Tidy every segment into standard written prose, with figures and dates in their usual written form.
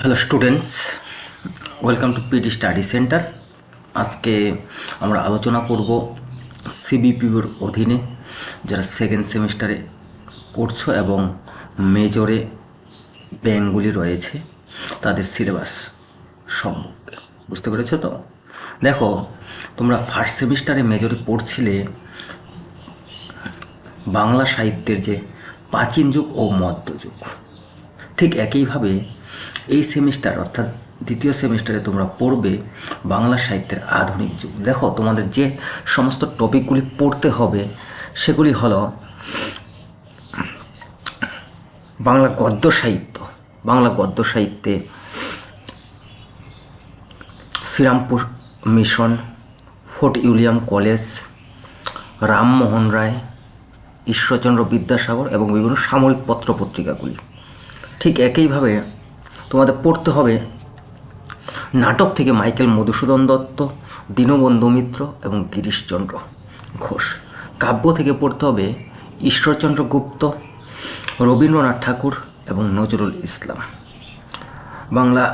Hello students, welcome to PD study centre. আজকে আমরা আলোচনা করব সিবিপিওর অধীনে যারা সেকেন্ড সেমিস্টারে পড়ছো এবং মেজরে ব্যাংকগুলি রয়েছে তাদের সিলেবাস সম্পর্কে। বুঝতে পেরেছো তো? দেখো, তোমরা ফার্স্ট সেমিস্টারে মেজরে পড়ছিলে বাংলা সাহিত্যের যে প্রাচীন যুগ ও মধ্যযুগ। ঠিক একইভাবে এই সেমিস্টার অর্থাৎ দ্বিতীয় সেমিস্টারে তোমরা পড়বে বাংলা সাহিত্যের আধুনিক যুগ। দেখো, তোমাদের যে সমস্ত টপিকগুলি পড়তে হবে সেগুলি হলো বাংলা গদ্য সাহিত্য। বাংলা গদ্য সাহিত্যে Serampore mission, fort William college, Rammohan Roy, Ishwarchandra Vidyasagar এবং বিভিন্ন সামরিক পত্র পত্রিকাগুলি। ঠিক একইভাবে তোমাদের পড়তে হবে নাটক থেকে মাইকেল মধুসূদন দত্ত, দীনবন্ধু মিত্র এবং গিরিশচন্দ্র ঘোষ। কাব্য থেকে পড়তে হবে ঈশ্বরচন্দ্র গুপ্ত, রবীন্দ্রনাথ ঠাকুর এবং নজরুল ইসলাম। বাংলা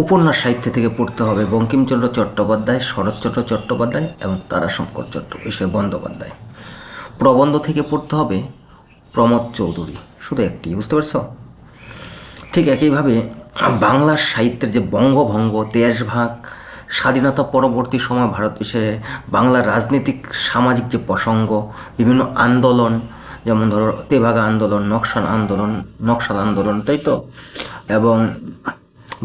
উপন্যাস সাহিত্য থেকে পড়তে হবে বঙ্কিমচন্দ্র চট্টোপাধ্যায়, শরৎচন্দ্র চট্টোপাধ্যায় এবং তারাশঙ্কর বন্দ্যোপাধ্যায়। প্রবন্ধ থেকে পড়তে হবে প্রমোদ চৌধুরী, শুধু একটি। বুঝতে পারছো? ঠিক একইভাবে বাংলা সাহিত্যের যে বঙ্গভঙ্গ, দেশভাগ, স্বাধীনতা পরবর্তী সময় ভারতবর্ষে বাংলার রাজনৈতিক সামাজিক যে প্রসঙ্গ, বিভিন্ন আন্দোলন, যেমন ধরো তেভাগা আন্দোলন, নকশাল আন্দোলন, তাই তো, এবং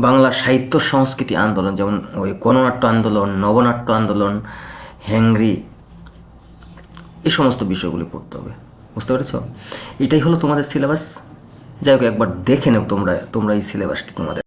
বাংলা সাহিত্য সংস্কৃতি আন্দোলন, যেমন ওই গণনাট্য আন্দোলন, নবনাট্য আন্দোলন, হ্যাংরি, এই সমস্ত বিষয়গুলি পড়তে হবে। বুঝতে পেরেছ? এটাই হলো তোমাদের সিলেবাস। যাই হোক, একবার দেখে নেও তোমরা এই সিলেবাসটি তোমাদের।